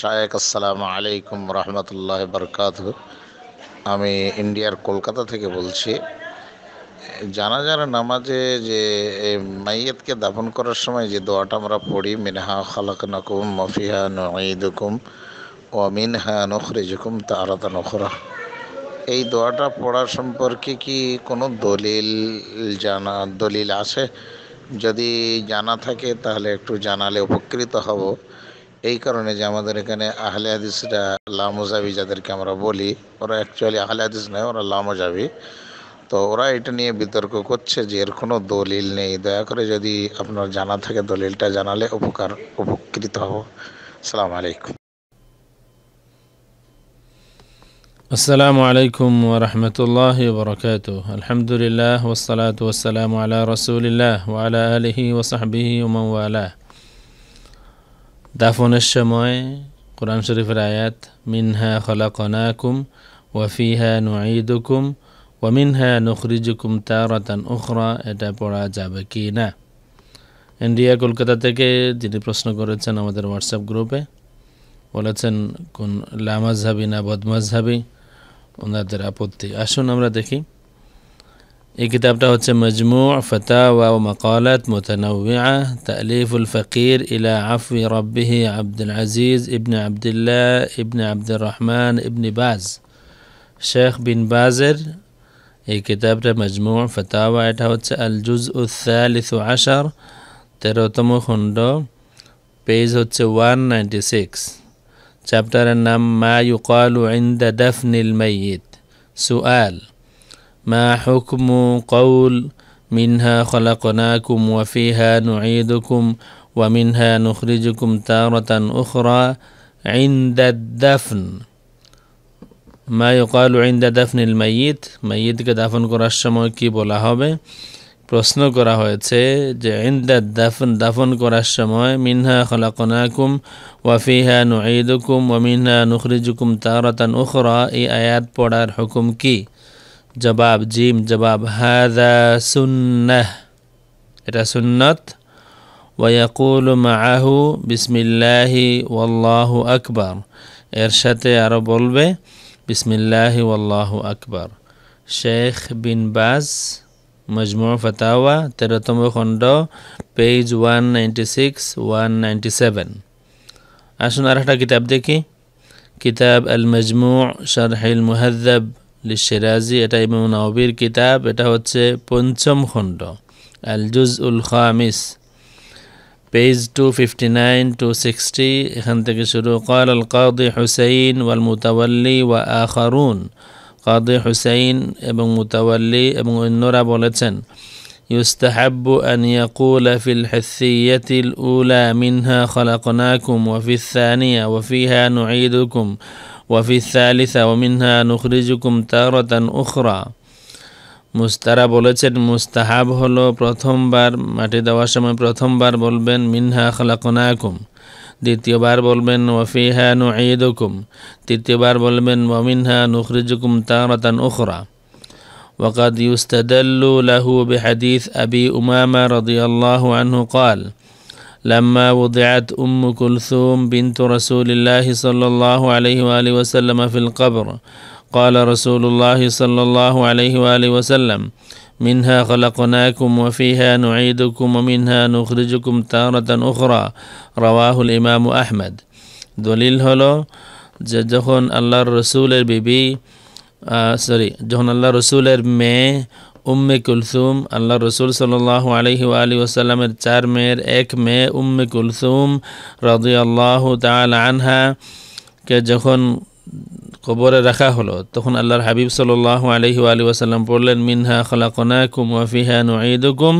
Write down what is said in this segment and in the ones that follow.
শায়েক আসসালামু আলাইকুম রহমতুল্লাহ বরকাতুহ। আমি ইন্ডিয়ার কলকাতা থেকে বলছি। জানাজার নামাজে যে মাইয়াতকে দাফন করার সময় যে দোয়াটা আমরা পড়ি, মিনহা খালাকনাকুম ওয়া ফিহা নুঈদুকুম ওয়া মিনহা নুখরিজুকুম তারাতান উখরা, এই দোয়াটা পড়ার সম্পর্কে কি কোনো দলিল আছে? যদি জানা থাকে তাহলে একটু জানালে উপকৃত হব। এই কারণে যে আমাদের এখানে আহলে হাদিসরা লামোজাবি যাদেরকে আমরা বলি, ওরা অ্যাকচুয়ালি আহলে হাদিস নয়, ওরা লামোজাবি। তো ওরা এটা নিয়ে বিতর্ক করছে যে এর কোনো দলিল নেই। দয়া করে যদি আপনার জানা থাকে দলিলটা জানালে উপকৃত হব। আসসালামু আলাইকুম। السلام عليكم ورحمة الله وبركاته. الحمد لله والصلاة والسلام على رسول الله وعلى آله وصحبه ومن والاه. দাফনের সময় কোরআন শরীফের আয়াত মিনহা খলাকনাকুম ওয়া ফিহা নুঈদুকুম ওয়া মিনহা নুখরিজুকুম তারাতান উখরা, এটা পড়া যাবে কি না? ইন্ডিয়া কলকাতা থেকে যিনি প্রশ্ন করেছেন আমাদের হোয়াটসঅ্যাপ গ্রুপে, বলেছেন কোন লামাজহাবি না বদমাজহাবি, ওনাদের আপত্তি। আসুন আমরা দেখি। এই কিতাবটা হচ্ছে মজমু' ফাতাওয়া ওয়া মাকালাত মুতানাওয়িআ তা'লিফুল ফকির ইলা আফওয়ি রাব্বিহি আব্দুল আজিজ ইবনে আব্দুল্লাহ ইবনে আব্দুর রহমান ইবনে বাজ, শেখ বিন বাজের এই কিতাবটা মজমু' ফাতাওয়া। এটা হচ্ছে আল জুজউস সালিসু আশার, 13তম খণ্ড, পেজ হচ্ছে 196। চ্যাপ্টারের নাম মা ইউকালু ইনদা দাফনিল মাইয়িত। সুআল: মা হুকমু কওল মিনহা খলাকনাকুম ওয়া ফিহা নুঈদুকুম ওয়া মিনহা নুখরিজুকুম তারাতান উখরা ইনদা দাফন? মা ইউকালু ইনদা দাফনিল মাইয়িত, মাইয়িতকে দাফন করার সময় কি বলা হবে? প্রশ্ন করা হয়েছে যে ইনদা দাফন, দাফন করার সময় মিনহা খলাকনাকুম ওয়া ফিহা নুঈদুকুম ওয়া মিনহা নুখরিজুকুম তারাতান উখরা, এই আয়াত পড়ার হুকুম কি? জবাব জিম। জবাব হাযা সুন্নাহ, এটা সুন্নত। ওয়া ইয়াকুলু মাআহু বিসমিল্লাহি ওয়াল্লাহু আকবার, এর সাথে আরো বলবে বিসমিল্লাহি ওয়াল্লাহু আকবার। শেখ বিন বাজ, মজমু' ফাতাওয়া, 13তম খণ্ড, পেজ 196-197। আসুন আর একটা কিতাব দেখি। কিতাব আল মজমু' শারহুল মুহাদ্দাব লিশিরাজি, এটা ইমাম নাওয়ীর কিতাব। এটা হচ্ছে 5ম খণ্ড, আল জুজউল খামিস, পেজ 259-260। এখান থেকে শুরু। ক্বাল আল কাদি হুসাইন ওয়াল মুতাওয়াল্লি ওয়া আখারুন, কাদি হুসাইন এবং মুতাওয়াল্লি এবং অন্যরা বলেছেন, ইউস্তাহাব্বু আন ইয়াকুলা ফিল হিসিয়াতিল উলা মিনহা খলাকনাকুম ওয়া ফিস সানিয়া ওয়া ফিহা নুঈদুকুম ওয়া ফিস সালিসা ওয়া মিনহা নুখরিজুকুম তারাতান উখরা। মুস্তারা বলেছেন মুস্তাহাব হলো প্রথমবার মাটি দেওয়ার সময় প্রথমবার বলবেন মিনহা খলাকনাকুম, দ্বিতীয়বার বলবেন ওয়া ফিহা নুঈদুকুম, তৃতীয়বার বলবেন ওয়া মিনহা নুখরিজুকুম তারাতান উখরা। وقد يستدل له بحديث أبي أمامة رضي الله عنه قال: لما وضعت أم كلثوم بنت رسول الله صلى الله عليه وآله وسلم في القبر قال رسول الله صلى الله عليه وآله وسلم: منها خلقناكم وفيها نعيدكم ومنها نخرجكم تارة أخرى. رواه الإمام أحمد. দলিল হলো যে যখন আল্লাহর রসুলের বিবি যখন আল্লাহ রসুলের মেয়ে উম্মে কুলসুম, আল্লাহ রসুল সাল্লাল্লাহু আলাইহি ওয়া আলিহি ওয়াসাল্লামের 4 মেয়ের এক মেয়ে উম্মে কুলসুম রাদিয়াল্লাহু তাআলা আনহা কে যখন কবরে রাখা হলো, তখন আল্লাহর হাবিব সাল্লাল্লাহু আলাইহি ওয়া আলিহি ওয়াসাল্লাম পড়লেন মিনহা খলাকনাকুম ওয়া ফিহা নুঈদুকুম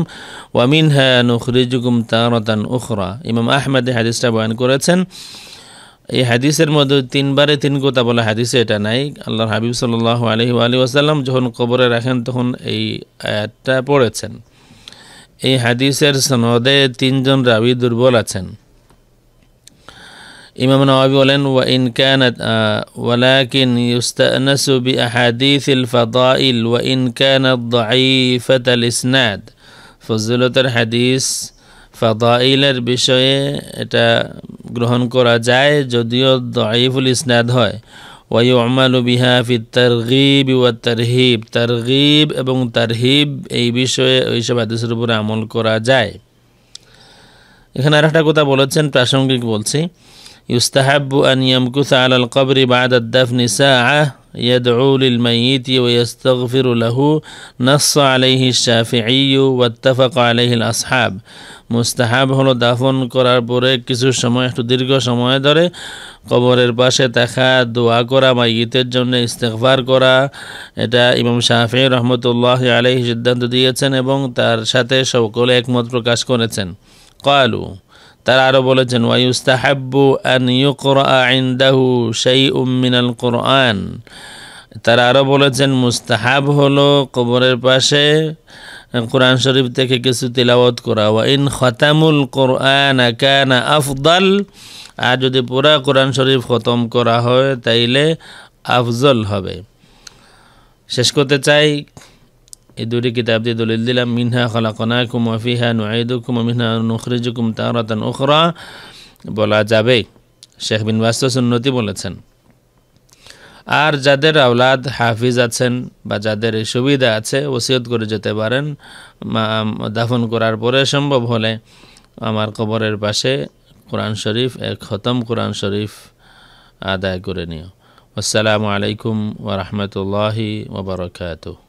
ওয়া মিনহা নুখরিজুকুম তারাতান উখরা। ইমাম আহমদ এই হাদিসটা বয়ান করেছেন। এই হাদিসের মধ্যে 3 বারে 3 কথা বলা হাদিসে এটা নাই। আল্লাহর হাবিব সাল্লাল্লাহু আলাইহি ওয়া আলিহি ওয়াসাল্লাম যখন কবরে রাখেন তখন এই আয়াতটা পড়েছেন। এই হাদিসের সনদে 3 জন রাবী দুর্বল আছেন। ইমাম নাওয়াবী বলেন ওয়া ইন কানাত ওয়ালাকিন ইউস্তানাসু বিআহাদিসিল ফাদাইল ওয়া ইন কানাত দাঈফাতাল ইসনাদ, ফজিলতের হাদিস ফাদাইলের বিষয়ে এটা গ্রহণ করা যায় যদিও দাঈফুল ইসনাদ হয়। ওয়ায়ুমালু বিহা ফি তারগীব ওয়া তারহিব, তারগীব এবং তারহিব এই বিষয়ে ওইসব হাদিসের উপরে আমল করা যায়। এখানে আরেকটা কথা বলেছেন, প্রাসঙ্গিক বলছি, ইউস্তাহাব্বু আন ইয়ামকুসা আলাল কবরি বা'দা আদ-দাফনি সাআহ ইয়াদউ লিল মাইয়িতি ওয়া ইস্তাগফিরু লাহু, নাস আলাইহি আশ-শাফিঈ ওয়াত্তাফাকা আলাইহি আল-আসহাব। মুস্তাহাব হলো দাফন করার পরে কিছু সময়, একটু দীর্ঘ সময় ধরে কবরের পাশে থাকা, দোয়া করা, মাইয়িতের জন্য ইস্তিগফার করা। এটা ইমাম শাফিঈ রহমতুল্লাহি আলাইহি সিদ্ধান্ত দিয়েছেন এবং তার সাথে সকলে একমত প্রকাশ করেছেন। ক্বালু, তারা আরও বলেছেন, ওয়ায়ুস্তাহাব্বু আন ইউকরা ইনদাহু শাইউম মিনাল কুরআন। তারা আরও বলেছেন মুস্তাহাব হলো কবরের পাশে কোরআন শরীফ থেকে কিছু তিলাওয়াত করা। ওয়া ইন খতামুল কুরআন কানা আফদাল, আর যদি পুরা কোরআন শরীফ খতম করা হয় তাইলে আফজল হবে। শেষ করতে চাই, এই দুটি কিতাব দিয়ে দলিল দিলাম, মিনহা খালাকনাকুম ওয়া ফিহা নুঈদুকুম ওয়া মিনহা নুখরিজুকুম তারাতান উখরা বলা যাবে। শেখ বিন বাজ সুন্নতি বলেছেন। আর যাদের আওলাদ হাফিজ আছেন বা যাদের এই সুবিধা আছে, ওসিয়ত করে যেতে পারেন, দাফন করার পরে সম্ভব হলে আমার কবরের পাশে কোরআন শরীফ, এক খতম কোরআন শরীফ আদায় করে নিও। আসসালামু আলাইকুম ওয়া রাহমাতুল্লাহি ওয়া বারাকাতুহু।